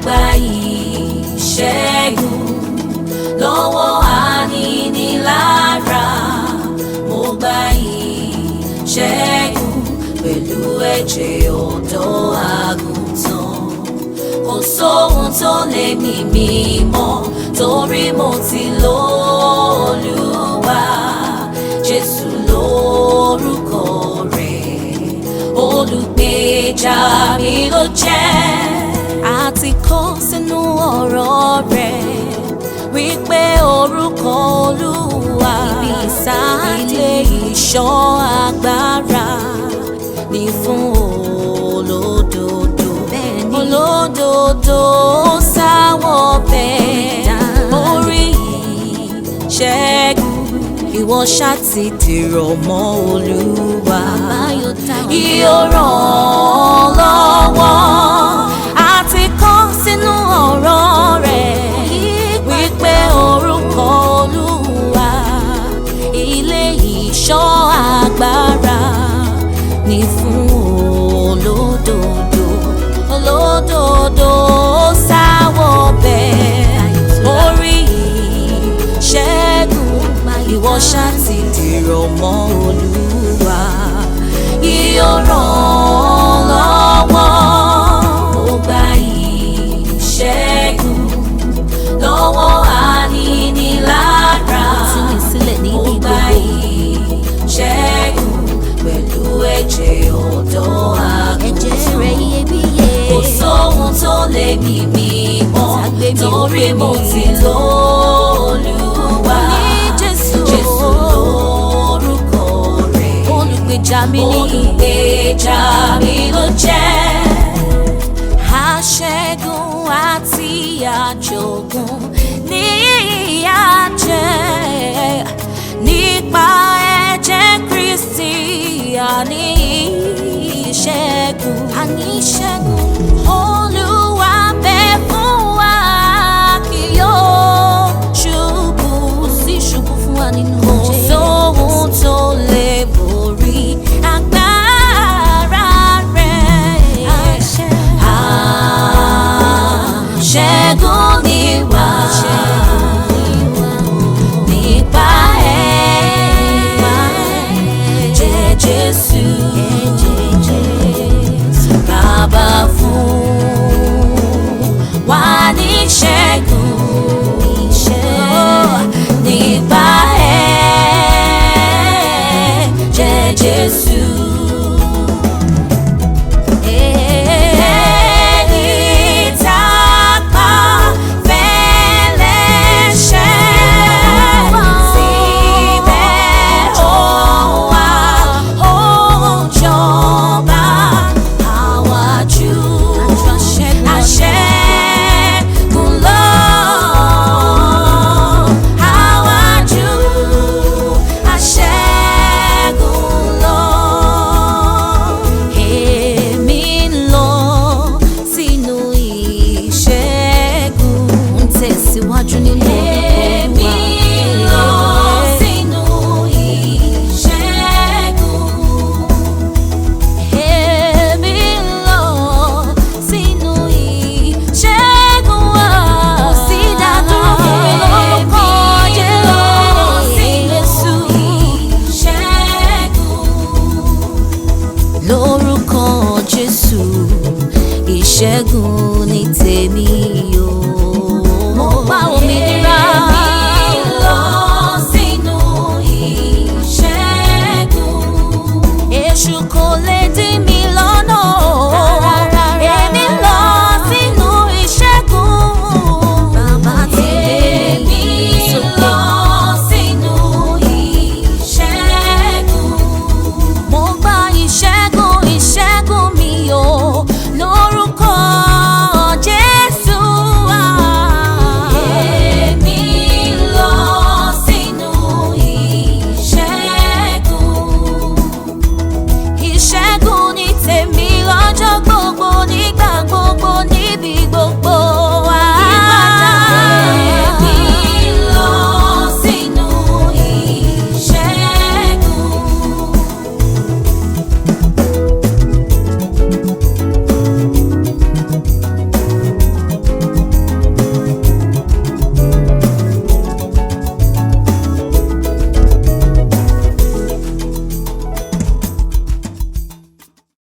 gba ìṣẹ́gun lọ́wọ́ aninilára. Mo gba ìṣẹ́gun pẹ̀lú ẹ̀jẹ̀ ọ̀dọ́ àgùntàn. Kò sóhun tó lè mì mí mọ́ torí mo ti l'Olúwa. Jésù lórúkọ rẹ̀, olùgbèjà mi ló jẹ́. Àti kọ sínú ọ̀rọ̀ rẹ̀ wípé orúkọ Olúwa ibi ìsáde ìṣọ́ agbára ní fún olódodo. Olódodo sáwọ́ bẹ́ẹ̀ orí ìṣẹ́gun. Ìwọ ṣá ti dìrọ̀ mọ́ Olúwa, yóò ràn ọ́ lọ́wọ́. Àti kọ sínú ọ̀rọ̀ rẹ̀ wípé orúkọ Olúwa ilé ìṣọ́ agbára ní fún olódodo. Olódodo sáwọ́ bẹ́ẹ̀ orí ìṣẹ́gun. Ìwọ ṣá ti dìrọ̀ mọ́ Olúwa, yóò ràn ọ́ lọ́wọ́. Mo gba ìṣẹ́gun lọ́wọ́ aninilára. Mo gba ìṣẹ́gun pẹ̀lú ẹ̀jẹ̀ ọ̀dọ́ àgùntàn. Kò sóhun tó lè mì mí mọ́ torí mo ti l'Olúwa. Jésù lórúkọ rẹ̀, olùgbèjà mi ló jẹ́. Aṣẹ́gun àti àjogún ní ìyà jẹ́ nípa ẹ̀jẹ̀ Kristi. Àní ìṣẹ́gun Olúwa bẹ fún wa, kì yóò ṣubú. Kò sí ṣubú fún wa nínú Jésù. Kò sóhun tó lè borí agbára rẹ̀. Ṣẹ́gun ni wá nípa ẹ̀jẹ̀ Jésù. Bàbá fún wa ní ṣẹ́gun nípa ẹ̀jẹ̀ Jésù. Lórúkọ Jésù ìṣẹ́gun ni tèmi.